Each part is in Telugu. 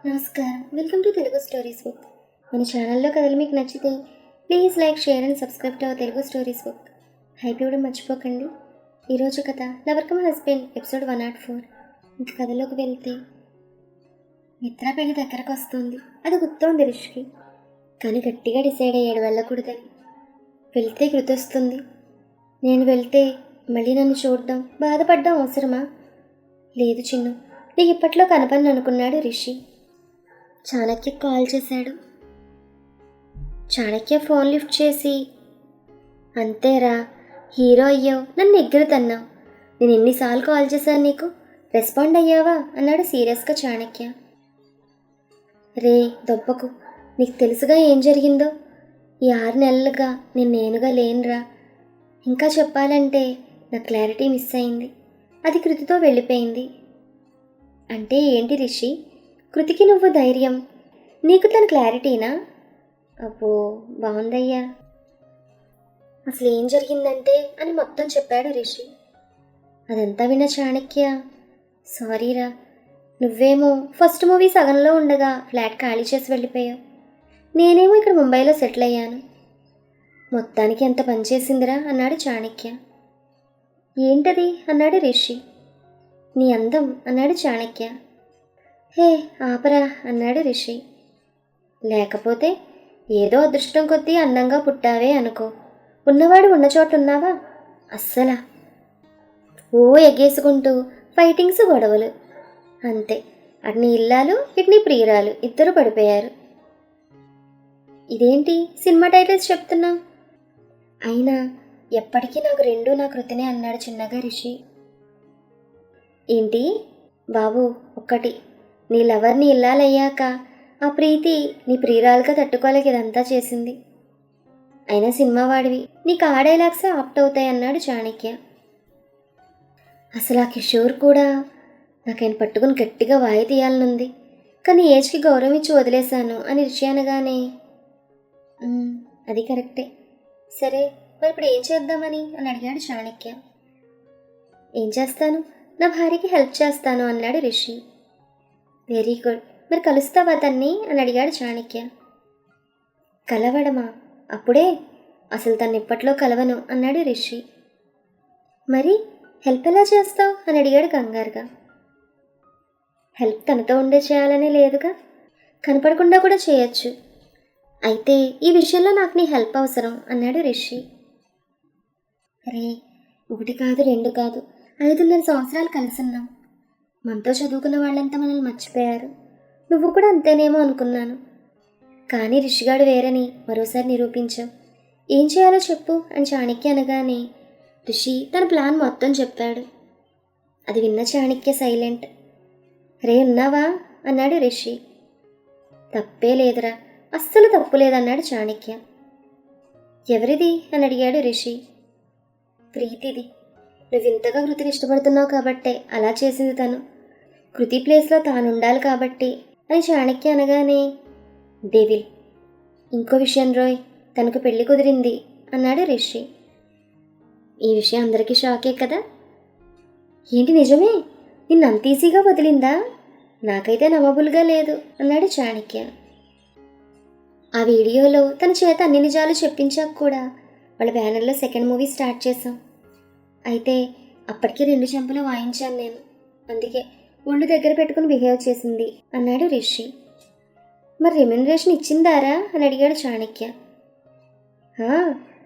నమస్కారం, welcome to Telugu stories book. మన ఛానల్లో కథలు మీకు నచ్చితే please like, share and subscribe to our Telugu stories book. Hype ఇవ్వడం మర్చిపోకండి. ఈరోజు కథ లవర్ కమ్ హస్బెండ్ ఎపిసోడ్ 104. ఇంక కథలోకి వెళ్తే, మిత్ర పెళ్లి దగ్గరకు వస్తుంది. అది గుర్తోంది రిషికి, కానీ గట్టిగా డిసైడ్ అయ్యాడు వెళ్ళకూడదని. వెళ్తే గుర్తొస్తుంది. నేను వెళ్తే మళ్ళీ నన్ను చూడడం, బాధపడ్డం అవసరమా? లేదు చిన్ను, నీకు ఇప్పట్లో కనపని అనుకున్నాడు రిషి. చాణక్య కాల్ చేశాడు. చాణక్య ఫోన్ లిఫ్ట్ చేసి, అంతేరా, హీరో అయ్యావు, నన్ను ఎగురుతన్నావు. నేను ఎన్నిసార్లు కాల్ చేశాను నీకు, రెస్పాండ్ అయ్యావా అన్నాడు సీరియస్గా చాణక్య. రే దొబ్బకు, నీకు తెలుసుగా ఏం జరిగిందో. ఈ 6 నెలలుగా నేనుగా లేనురా. ఇంకా చెప్పాలంటే నా క్లారిటీ మిస్ అయింది. అది కృతితో వెళ్ళిపోయింది. అంటే ఏంటి రిషి, కృతికి నువ్వు ధైర్యం, నీకు తన క్లారిటీనా? అబ్బో బాగుందయ్యా. అసలు ఏం జరిగిందంటే అని మొత్తం చెప్పాడు రిషి. అదంతా విన్న చాణక్య, సారీరా, నువ్వేమో ఫస్ట్ మూవీ సగంలో ఉండగా ఫ్లాట్ ఖాళీ చేసి వెళ్ళిపోయావు. నేనేమో ఇక్కడ ముంబైలో సెటిల్ అయ్యాను. మొత్తానికి ఎంత పనిచేసిందిరా అన్నాడు చాణక్య. ఏంటది అన్నాడు రిషి. నీ అందం అన్నాడు చాణక్య. హే ఆపరా అన్నాడు రిషి. లేకపోతే ఏదో అదృష్టం కొద్దీ అందంగా పుట్టావే అనుకో, ఉన్నవాడు ఉన్న చోట ఉన్నావా? అస్సలా ఓ ఎగేసుకుంటూ ఫైటింగ్స్, గొడవలు, అంతే. అటు నీ ఇల్లాలు, ఇటు నీ ప్రియురాలు ఇద్దరు పడిపోయారు. ఇదేంటి సినిమా టైటిల్స్ చెప్తున్నావు? అయినా ఎప్పటికీ నాకు రెండూ నా కృతినే అన్నాడు చిన్నగా రిషి. ఏంటి బాబు, ఒక్కటి, నీ లవర్ని ఇల్లాలయ్యాక ఆ ప్రీతి నీ ప్రియురాలుగా తట్టుకోలేక ఇదంతా చేసింది. అయినా సినిమా వాడివి, నీకు ఆ డైలాగ్సే ఆప్ట్ అవుతాయి అన్నాడు చాణక్య. అసలు ఆ కిషోర్ కూడా నాకైనా పట్టుకుని గట్టిగా వాయి తీయాలనుంది, కానీ ఏజ్కి గౌరవం ఇచ్చి వదిలేశాను అని రిషి అనగానే, అది కరెక్టే. సరే మరి ఇప్పుడు ఏం చేద్దామని అని అడిగాడు చాణక్య. ఏం చేస్తాను, నా భార్యకి హెల్ప్ చేస్తాను అన్నాడు రిషి. వెరీ గుడ్, మరి కలుస్తావా తన్ని అని అడిగాడు చాణక్య. కలవడమా? అప్పుడే, అసలు తను ఇప్పట్లో కలవను అన్నాడు రిషి. మరి హెల్ప్ ఎలా చేస్తావు అని అడిగాడు కంగారుగా. హెల్ప్ తనతో ఉండే చేయాలనే లేదుగా, కనపడకుండా కూడా చేయొచ్చు. అయితే ఈ విషయంలో నాకు నీ హెల్ప్ అవసరం అన్నాడు రిషి. రే, 1 కాదు 2 కాదు, 5.5 సంవత్సరాలు కలిసున్నాం. మనతో చదువుకున్న వాళ్ళంతా మనల్ని మర్చిపోయారు. నువ్వు కూడా అంతేనేమో అనుకున్నాను, కానీ రిషిగాడు వేరని మరోసారి నిరూపించావు. ఏం చేయాలో చెప్పు అని చాణక్య అనగానే రిషి తన ప్లాన్ మొత్తం చెప్పాడు. అది విన్న చాణక్య సైలెంట్. రే ఉన్నావా అన్నాడు రిషి. తప్పే లేదురా, అస్సలు తప్పు లేదన్నాడు చాణక్య. ఎవరిది అని అడిగాడు రిషి. ప్రీతిది. నువ్వు ఇంతగా కృతిని ఇష్టపడుతున్నావు కాబట్టే అలా చేసింది తను. కృతి ప్లేస్లో తాను ఉండాలి కాబట్టి అని చాణక్య అనగానే, డెవిల్. ఇంకో విషయం రోయ్, తనకు పెళ్లి కుదిరింది అన్నాడు రిషి. ఈ విషయం అందరికీ షాకే కదా. ఏంటి నిజమే? నిన్ను అంత ఈజీగా వదిలిందా? నాకైతే నమ్మబుల్గా లేదు అన్నాడు చాణక్య. ఆ వీడియోలో తన చేత అన్ని నిజాలు చెప్పించాక కూడా వాళ్ళ బ్యానర్లో సెకండ్ మూవీ స్టార్ట్ చేశాం. అయితే అప్పటికే 2 చెంపలు వాయించాను నేను, అందుకే ఒళ్ళు దగ్గర పెట్టుకుని బిహేవ్ చేసింది అన్నాడు రిషి. మరి రెమ్యునరేషన్ ఇచ్చిందారా అని అడిగాడు చాణక్య.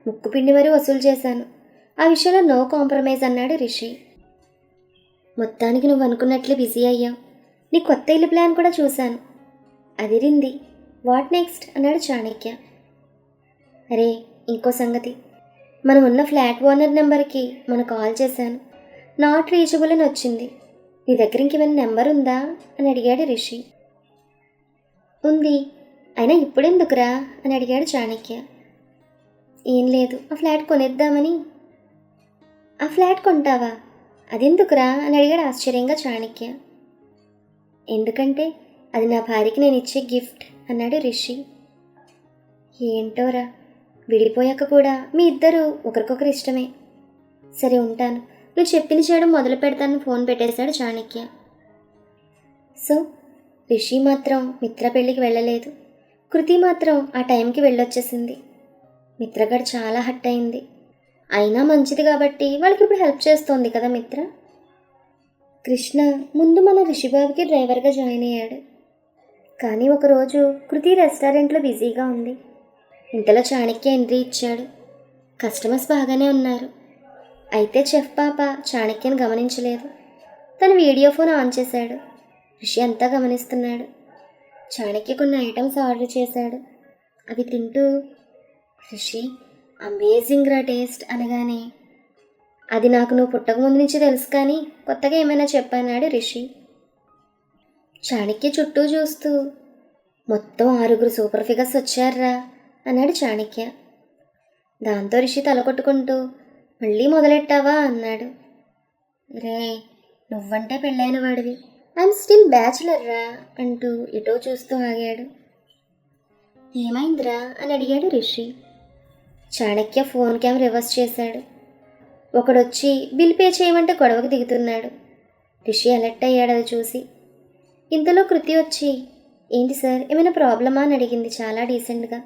ముక్కు పిండి మరీ వసూలు చేశాను, ఆ విషయంలో నో కాంప్రమైజ్ అన్నాడు రిషి. మొత్తానికి నువ్వు అనుకున్నట్లే బిజీ అయ్యావు. నీ కొత్త ఇల్లు ప్లాన్ కూడా చూశాను, అదిరింది. వాట్ నెక్స్ట్ అన్నాడు చాణక్య. అరే ఇంకో సంగతి, మనం ఉన్న ఫ్లాట్ ఓనర్ నెంబర్కి మనం కాల్ చేశాను, నాట్ రీచబుల్ అని వచ్చింది. నీ దగ్గర ఇంకేమైనా నెంబర్ ఉందా అని అడిగాడు రిషి. ఉంది, అయినా ఇప్పుడెందుకురా అని అడిగాడు చాణక్య. ఏం లేదు, ఆ ఫ్లాట్ కొనేద్దామని. ఆ ఫ్లాట్ కొంటావా? అదెందుకురా అని అడిగాడు ఆశ్చర్యంగా చాణక్య. ఎందుకంటే అది నా భార్యకి నేను ఇచ్చే గిఫ్ట్ అన్నాడు రిషి. ఏంటోరా, విడిపోయాక కూడా మీ ఇద్దరు ఒకరికొకరు ఇష్టమే. సరే ఉంటాను, నువ్వు చెప్పింది చేయడం మొదలు పెడతానని ఫోన్ పెట్టేశాడు చాణక్య. సో రిషి మాత్రం మిత్ర పెళ్ళికి వెళ్ళలేదు. కృతి మాత్రం ఆ టైంకి వెళ్ళొచ్చేసింది. మిత్రగడు చాలా హట్ అయింది. అయినా మంచిది కాబట్టి వాళ్ళకి ఇప్పుడు హెల్ప్ చేస్తోంది కదా మిత్ర. కృష్ణ ముందు మన రిషిబాబుకి డ్రైవర్గా జాయిన్ అయ్యాడు. కానీ ఒకరోజు కృతి రెస్టారెంట్లో బిజీగా ఉంది. ఇంతలో చాణక్య ఎంట్రీ ఇచ్చాడు. కస్టమర్స్ బాగానే ఉన్నారు. అయితే చెఫ్ పాప చాణక్యను గమనించలేదు. తను వీడియో ఫోన్ ఆన్ చేశాడు. రిషి అంతా గమనిస్తున్నాడు. చాణక్య కొన్ని ఐటమ్స్ ఆర్డర్ చేశాడు. అవి తింటూ, రిషి అమేజింగ్ రా టేస్ట్ అనగానే, అది నాకు నువ్వు పుట్టక ముందు నుంచి తెలుసు కానీ కొత్తగా ఏమైనా చెప్పన్నాడు రిషి. చాణక్య చుట్టూ చూస్తూ, మొత్తం 6 సూపర్ ఫిగర్స్ వచ్చారా అన్నాడు చాణక్య. దాంతో రిషి తల కొట్టుకుంటూ, మళ్ళీ మొదలెట్టావా అన్నాడు. రే, నువ్వంటే పెళ్ళైన వాడివి, ఐఎమ్ స్టిల్ బ్యాచులర్ రా అంటూ ఇటో చూస్తూ ఆగాడు. ఏమైందిరా అని అడిగాడు Rishi. Chanakya phone cam reverse చేశాడు. ఒకడొచ్చి బిల్ పే చేయమంటే గొడవకు దిగుతున్నాడు. రిషి అలర్ట్ అయ్యాడు అది చూసి. ఇంతలో కృతి వచ్చి, ఏంటి సార్ ఏమైనా ప్రాబ్లమా అని అడిగింది చాలా డీసెంట్గా.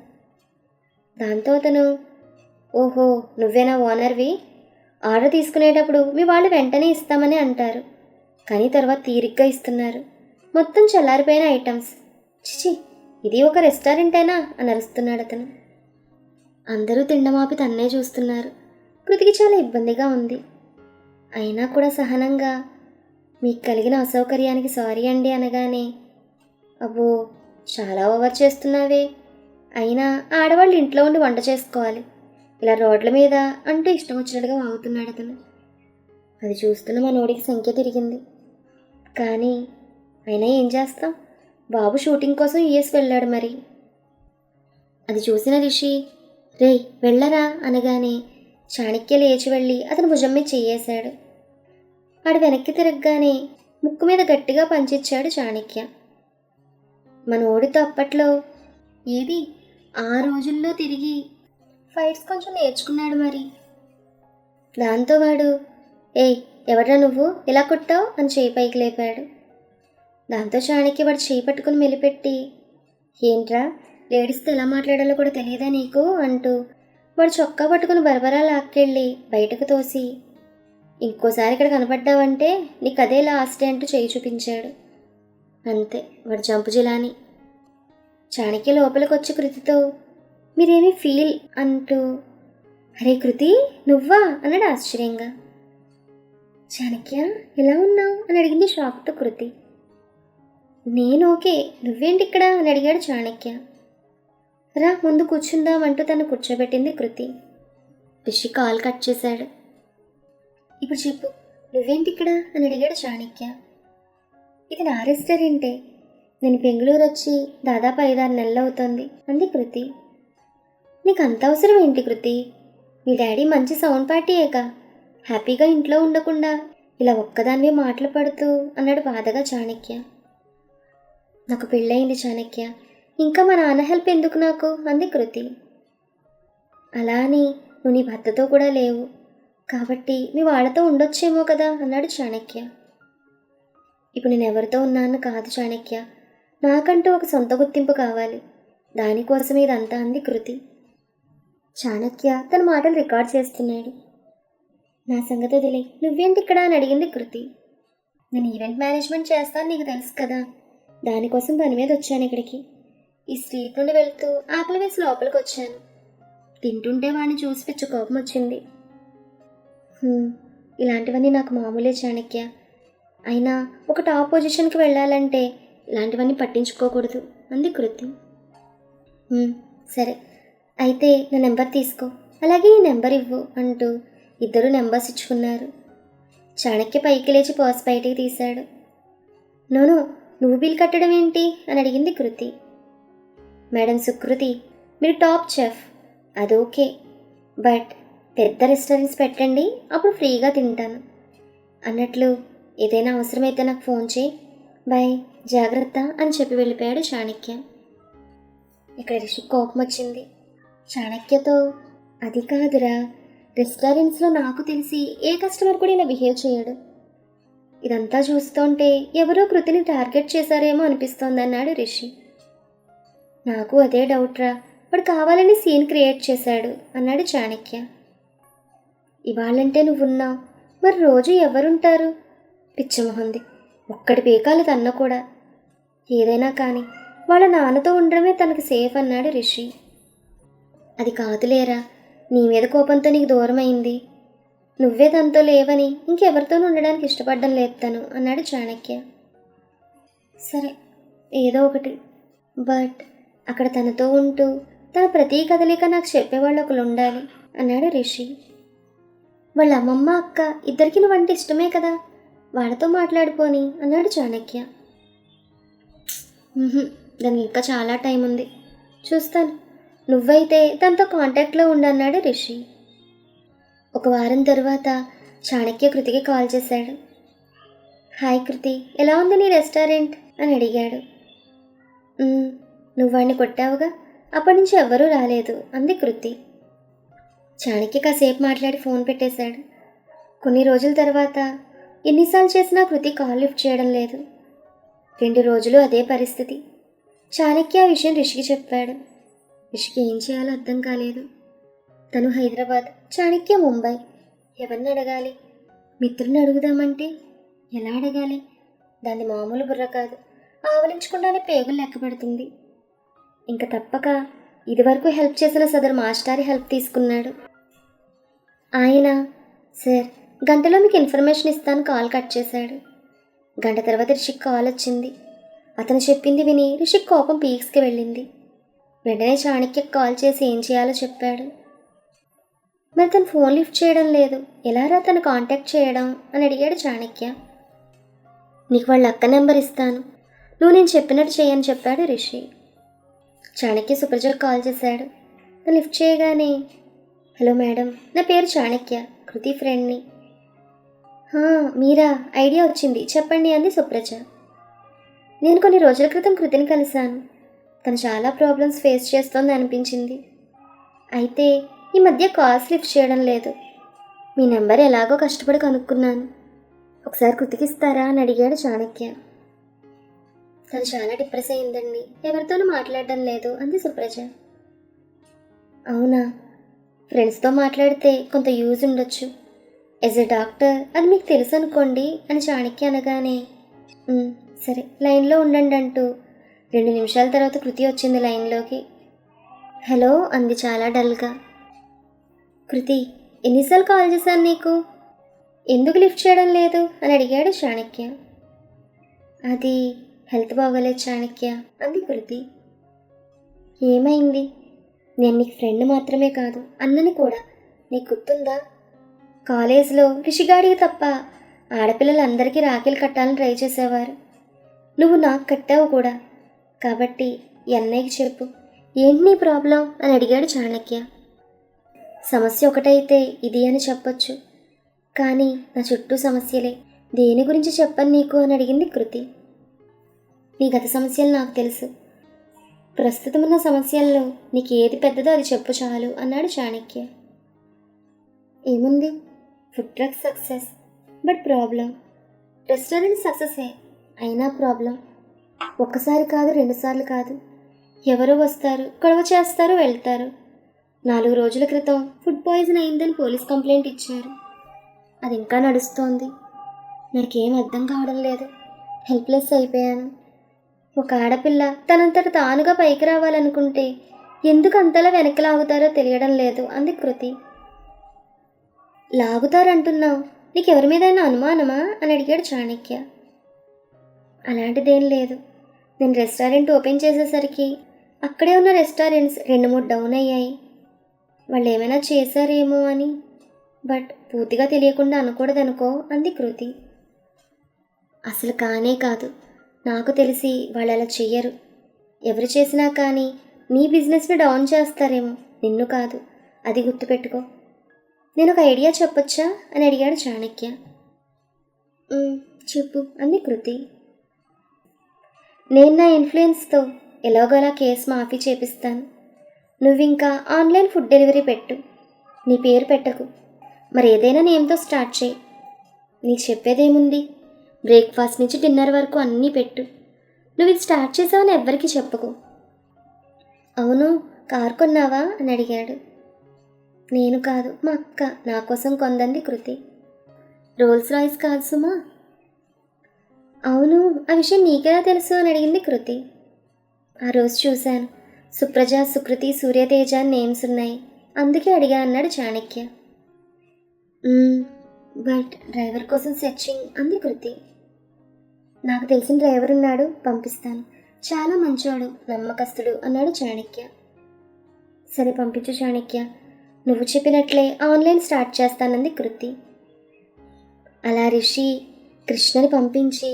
దాంతో అతను, ఓహో నువ్వేనా ఓనర్వి, ఆర్డర్ తీసుకునేటప్పుడు మీ వాళ్ళు వెంటనే ఇస్తామని అంటారు, కానీ తర్వాత తీరిగ్గా ఇస్తున్నారు, మొత్తం చల్లారిపోయిన ఐటమ్స్, చిచి ఇది ఒక రెస్టారెంటేనా అని అరుస్తున్నాడు అతను. అందరూ తిండమాపి తన్నే చూస్తున్నారు. కృతికి చాలా ఇబ్బందిగా ఉంది. అయినా కూడా సహనంగా, మీకు కలిగిన అసౌకర్యానికి సారీ అండి అనగానే, అబ్బో చాలా ఓవర్ చేస్తున్నావే, అయినా ఆడవాళ్ళు ఇంట్లో ఉండి వంట చేసుకోవాలి, ఇలా రోడ్ల మీద అంటూ ఇష్టం వచ్చినట్టుగా వాగుతున్నాడు అతను. అది చూస్తున్న మనోడికి సంఖ్య తిరిగింది. కానీ అయినా ఏం చేస్తాం, బాబు షూటింగ్ కోసం యూఎస్ వెళ్ళాడు మరి. అది చూసిన రిషి, రేయ్ వెళ్ళరా అనగానే చాణక్య లేచి వెళ్ళి అతను భుజం మీద చెయ్యేశాడు. వాడు వెనక్కి తిరగగానే ముక్కు మీద గట్టిగా పంచిచ్చాడు చాణక్య. మనోడితో అప్పట్లో ఏది ఆ రోజుల్లో తిరిగి ఫైట్స్ కొంచెం నేర్చుకున్నాడు మరి. దాంతో వాడు, ఏయ్ ఎవడ్రా నువ్వు ఇలా కొట్టావు అని చేయి పైకి లేపాడు. దాంతో చాణక్య వాడు చేయి పట్టుకుని మెలిపెట్టి, ఏంట్రా లేడీస్తో ఎలా మాట్లాడాలో కూడా తెలియదా నీకు అంటూ వాడు చొక్కా పట్టుకుని బరబరా లాక్కెళ్ళి బయటకు తోసి, ఇంకోసారి ఇక్కడ కనపడ్డావంటే నీకు అదే లాస్ట్ అంటూ చేయి చూపించాడు. అంతే, వాడు జంపు జిలాని. చాణక్య లోపలికి వచ్చి కృతితో, మీరేమీ ఫీల్ అంటూ, అరే కృతి నువ్వా అన్నాడు ఆశ్చర్యంగా. చాణక్య ఎలా ఉన్నావు అని అడిగింది షాక్తో కృతి. నేను ఓకే, నువ్వేంటి ఇక్కడ అని అడిగాడు చాణక్య. రా ముందు కూర్చుందాం అంటూ తను కూర్చోబెట్టింది కృతి. రిషి కాల్ కట్ చేశాడు. ఇప్పుడు చెప్పు, నువ్వేంటి ఇక్కడ అని అడిగాడు చాణక్య. ఇది నా రెస్టారెంటే, నేను బెంగళూరు వచ్చి దాదాపు 5-6 నెలలు అవుతుంది అంది కృతి. నీకు అంత అవసరం ఏంటి కృతి, మీ డాడీ మంచి సౌండ్ పార్టీయేగా, హ్యాపీగా ఇంట్లో ఉండకుండా ఇలా ఒక్కదానివే మాటలు పడుతూ అన్నాడు బాధగా చాణక్య. నాకు పెళ్ళయింది చాణక్య, ఇంకా మా నాన్న హెల్ప్ ఎందుకు నాకు అంది కృతి. అలా అని నువ్వు నీ భర్తతో కూడా లేవు కాబట్టి మీ వాళ్ళతో ఉండొచ్చేమో కదా అన్నాడు చాణక్య. ఇప్పుడు నేను ఎవరితో ఉన్నాను కాదు చాణక్య, నాకంటూ ఒక సొంత గుర్తింపు కావాలి, దానికోసం ఇదంతా అంది కృతి. చాణక్య తన మాటలు రికార్డ్ చేస్తున్నాడు. నా సంగతి వదిలే, నువ్వేంటి ఇక్కడ అని అడిగింది కృతి. నేను ఈవెంట్ మేనేజ్మెంట్ చేస్తాను నీకు తెలుసు కదా, దానికోసం పని మీద వచ్చాను ఇక్కడికి. ఈ స్ట్రీట్ నుండి వెళ్తూ ఆకలి వేసి లోపలికి వచ్చాను. తింటుంటే వాడిని చూసి పిచ్చి కోపం వచ్చింది. ఇలాంటివన్నీ నాకు మామూలే చాణక్య, అయినా ఒక టాప్ పొజిషన్కి వెళ్ళాలంటే ఇలాంటివన్నీ పట్టించుకోకూడదు అంది కృతి. సరే అయితే నా నెంబర్ తీసుకో, అలాగే ఈ నెంబర్ ఇవ్వు అంటూ ఇద్దరు నెంబర్స్ ఇచ్చుకున్నారు. చాణక్య పైకి లేచి పర్స్ బయటికి తీశాడు. నోనో నువ్వు బిల్ కట్టడం ఏంటి అని అడిగింది కృతి. మేడం సుకృతి, మీరు టాప్ చెఫ్ అది ఓకే, బట్ పెద్ద రెస్టారెంట్స్ పెట్టండి, అప్పుడు ఫ్రీగా తింటాను. అన్నట్లు ఏదైనా అవసరమైతే నాకు ఫోన్ చేయి, బాయ్ జాగ్రత్త అని చెప్పి వెళ్ళిపోయాడు చాణక్య. ఇక్కడ రిషి కోపం వచ్చింది. చాణక్యతో, అది కాదురా, రెస్టారెంట్స్లో నాకు తెలిసి ఏ కస్టమర్ కూడా ఇలా బిహేవ్ చేయడు, ఇదంతా చూస్తుంటే ఎవరో కృతిని టార్గెట్ చేశారేమో అనిపిస్తోంది అన్నాడు రిషి. నాకు అదే డౌట్ రా, వాడు కావాలని సీన్ క్రియేట్ చేశాడు అన్నాడు చాణక్య. ఇవాళంటే నువ్వున్నావు, మరి రోజు ఎవరుంటారు? పిచ్చమొహంది, ఒక్కడి పీకాలు తన్న కూడా. ఏదైనా కానీ వాళ్ళ నాన్నతో ఉండడమే తనకు సేఫ్ అన్నాడు రిషి. అది కాదులేరా, నీ మీద కోపంతో నీకు దూరమైంది. నువ్వే తనతో లేవని ఇంకెవరితోనూ ఉండడానికి ఇష్టపడడం లేదు తను అన్నాడు చాణక్య. సరే, ఏదో ఒకటి. బట్ అక్కడ తనతో ఉంటూ తన ప్రతీ కదలిక నాకు చెప్పేవాళ్ళు ఒకరు ఉండాలి అన్నాడు రిషి. వాళ్ళ అమ్మమ్మ అక్క ఇద్దరికి నువ్వంటే ఇష్టమే కదా, వాళ్ళతో మాట్లాడిపోని అన్నాడు చాణక్య. దానికి ఇంకా చాలా టైం ఉంది, చూస్తాను. నువ్వైతే తనతో కాంటాక్ట్లో ఉండన్నాడు రిషి. ఒక వారం తరువాత చాణక్య కృతికి కాల్ చేశాడు. హాయ్ కృతి, ఎలా ఉంది నీ రెస్టారెంట్ అని అడిగాడు. నువ్వు వాడిని కొట్టావుగా, అప్పటి నుంచి ఎవ్వరూ రాలేదు అంది కృతి. చాణక్య కాసేపు మాట్లాడి ఫోన్ పెట్టేశాడు. కొన్ని రోజుల తర్వాత ఎన్నిసార్లు చేసినా కృతి కాల్ లిఫ్ట్ చేయడం లేదు. 2 రోజులు అదే పరిస్థితి. చాణక్య ఆ విషయం రిషికి చెప్పాడు. రిషికి ఏం చేయాలో అర్థం కాలేదు. తను హైదరాబాద్, చాణక్య ముంబై. ఎవరిని అడగాలి? మిత్రుని అడుగుదామంటే ఎలా అడగాలి? దాన్ని మామూలు బుర్ర కాదు, ఆవలించకుండానే పేగులు లెక్క పెడుతుంది. ఇంకా తప్పక ఇదివరకు హెల్ప్ చేసిన సదరు మాస్టారి హెల్ప్ తీసుకున్నాడు. ఆయన, సార్ గంటలో మీకు ఇన్ఫర్మేషన్ ఇస్తాను కాల్ కట్ చేశాడు. గంట తర్వాత రిషికి కాల్ వచ్చింది. అతను చెప్పింది విని రిషికి కోపం పీక్స్కి వెళ్ళింది. వెంటనే చాణక్యకి కాల్ చేసి ఏం చేయాలో చెప్పాడు. మరి తను ఫోన్ లిఫ్ట్ చేయడం లేదు, ఎలారా తను కాంటాక్ట్ చేయడం అని అడిగాడు చాణక్య. నీకు వాళ్ళ అక్క నెంబర్ ఇస్తాను, నువ్వు నేను చెప్పినట్టు చేయని చెప్పాడు రిషి. చాణక్య సుప్రజకు కాల్ చేశాడు. తను లిఫ్ట్ చేయగానే, హలో మేడం, నా పేరు చాణక్య, కృతి ఫ్రెండ్ని. మీరా, ఐడియా వచ్చింది, చెప్పండి అంది సుప్రజ. నేను కొన్ని రోజుల క్రితం కృతిని కలిశాను. తను చాలా ప్రాబ్లమ్స్ ఫేస్ చేస్తోంది అనిపించింది. అయితే ఈ మధ్య కాల్స్ లిఫ్ట్ చేయడం లేదు. మీ నెంబర్ ఎలాగో కష్టపడి కనుక్కున్నాను, ఒకసారి కృతికిస్తారా అని అడిగాడు చాణక్య. తను చాలా డిప్రెస్ అయిందండి, ఎవరితోనూ మాట్లాడడం లేదు అంది సుప్రజ. అవునా, ఫ్రెండ్స్తో మాట్లాడితే కొంత యూజ్ ఉండొచ్చు. యాజ్ ఎ డాక్టర్ అది మీకు తెలుసు అనుకోండి అని చాణక్య అనగానే, సరే లైన్లో ఉండండి అంటూ 2 నిమిషాల తర్వాత కృతి వచ్చింది లైన్లోకి. హలో అంది చాలా డల్గా. కృతి, ఎన్నిసార్లు కాల్ చేశాను నీకు, ఎందుకు లిఫ్ట్ చేయడం లేదు అని అడిగాడు చాణక్య. అది హెల్త్ బాగోలేదు చాణక్య అంది కృతి. ఏమైంది? నేను నీకు ఫ్రెండ్ మాత్రమే కాదు, అన్నని కూడా. నీకు గుర్తుందా, కాలేజ్లో రిషిగాడికి తప్ప ఆడపిల్లలందరికీ రాఖీలు కట్టాలని ట్రై చేసేవారు. నువ్వు నాకు కట్టావు కూడా. కాబట్టి అన్నయ్యకి చెప్పు, ఏంటి నీ ప్రాబ్లం అని అడిగాడు చాణక్య. సమస్య ఒకటైతే ఇది అని చెప్పొచ్చు, కానీ నా చుట్టూ సమస్యలే, దేని గురించి చెప్పను నీకు అని అడిగింది కృతి. నీ గత సమస్యలు నాకు తెలుసు, ప్రస్తుతం ఉన్న సమస్యల్లో నీకు ఏది పెద్దదో అది చెప్పు చాలు అన్నాడు చాణక్య. ఏముంది, food truck success, but problem. Restaurant సక్సెసే, అయినా ప్రాబ్లం. ఒక్కసారి కాదు, 2 సార్లు కాదు. ఎవరో వస్తారు, గొడవ చేస్తారు, వెళ్తారు. 4 రోజుల క్రితం ఫుడ్ పాయిజన్ అయిందని పోలీస్ కంప్లైంట్ ఇచ్చారు. అది ఇంకా నడుస్తోంది. నాకేం అర్థం కావడం లేదు, హెల్ప్లెస్ అయిపోయాను. ఒక ఆడపిల్ల తనంతట తానుగా పైకి రావాలనుకుంటే ఎందుకు అంతలా వెనక్కి లాగుతారో తెలియడం లేదు అంది కృతి. లాగుతారంటున్నావు, నీకెవరి మీదైనా అనుమానమా అని అడిగాడు చాణక్య. అలాంటిదేం లేదు. నేను రెస్టారెంట్ ఓపెన్ చేసేసరికి అక్కడే ఉన్న రెస్టారెంట్స్ 2-3 డౌన్ అయ్యాయి. వాళ్ళు ఏమైనా చేశారేమో అని. బట్ పూర్తిగా తెలియకుండా అనకూడదనుకో అంది కృతి. అసలు కానే కాదు, నాకు తెలిసి వాళ్ళు అలా చెయ్యరు. ఎవరు చేసినా కానీ నీ బిజినెస్ని డౌన్ చేస్తారేమో, నిన్ను కాదు, అది గుర్తుపెట్టుకో. నేను ఒక ఐడియా చెప్పొచ్చా అని అడిగాడు చాణక్య. చెప్పు అంది కృతి. నేను నా ఇన్ఫ్లుయెన్స్తో ఎలాగోలా కేసు మాఫీ చేపిస్తాను. నువ్వింకా ఆన్లైన్ ఫుడ్ డెలివరీ పెట్టు. నీ పేరు పెట్టకు, మరి ఏదైనా నేమ్తో స్టార్ట్ చేయి. నీకు చెప్పేదేముంది, బ్రేక్ఫాస్ట్ నుంచి డిన్నర్ వరకు అన్నీ పెట్టు. నువ్వు ఇది స్టార్ట్ చేసావని ఎవ్వరికీ చెప్పకు. అవును, కారు కొన్నావా అని అడిగాడు. నేను కాదు, మా అక్క నా కోసం కొందంది కృతి. రోల్స్ రాయిస్ కాదు సుమా. అవును, ఆ విషయం నీకెలా తెలుసు అని అడిగింది కృతి. ఆ రోజు చూశాను, సుప్రజ, సుకృతి, సూర్యతేజ అని నేమ్స్ ఉన్నాయి, అందుకే అడిగా అన్నాడు చాణక్య. బట్ డ్రైవర్ కోసం సెర్చింగ్ అంది కృతి. నాకు తెలిసిన డ్రైవర్ ఉన్నాడు, పంపిస్తాను. చాలా మంచోడు, నమ్మకస్తుడు అన్నాడు చాణక్య. సరే పంపించు చాణక్య, నువ్వు చెప్పినట్లే ఆన్లైన్ స్టార్ట్ చేస్తానంది కృతి. అలా రిషి కృష్ణని పంపించి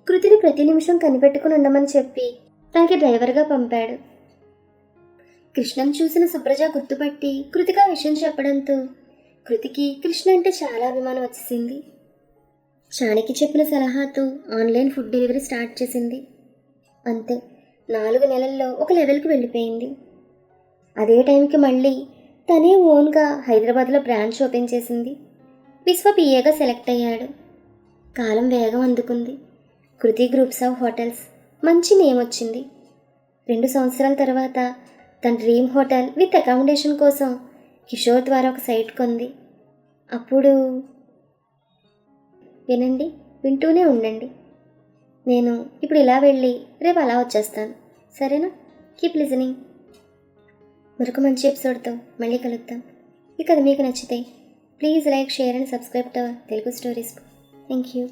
కృతిని ప్రతి నిమిషం కనిపెట్టుకుని ఉండమని చెప్పి తనకి డ్రైవర్గా పంపాడు. కృష్ణను చూసిన సుప్రజ గుర్తుపట్టి కృతికి ఆ విషయం చెప్పడంతో కృతికి కృష్ణ అంటే చాలా అభిమానం వచ్చేసింది. చాణక్య చెప్పిన సలహాతో ఆన్లైన్ ఫుడ్ డెలివరీ స్టార్ట్ చేసింది. అంతే, 4 నెలల్లో ఒక లెవెల్కి వెళ్ళిపోయింది. అదే టైంకి మళ్ళీ తనే ఓన్గా హైదరాబాద్లో బ్రాంచ్ ఓపెన్ చేసింది. విశ్వ పిఏగా సెలెక్ట్ అయ్యాడు. కాలం వేగం అందుకుంది. కృతి గ్రూప్స్ ఆఫ్ హోటల్స్ మంచి నేమ్ వచ్చింది. 2 సంవత్సరాల తర్వాత తన డ్రీమ్ హోటల్ విత్ అకామిడేషన్ కోసం కిషోర్ ద్వారా ఒక సైట్ కొంది. అప్పుడు వినండి, వింటూనే ఉండండి. నేను ఇప్పుడు ఇలా వెళ్ళి రేపు అలా వచ్చేస్తాను, సరేనా? Keep listening. మరొక మంచి ఎపిసోడ్తో మళ్ళీ కలుద్దాం. ఈ కథ మీకు నచ్చితే please like, share and subscribe to our Telugu stories. Thank you.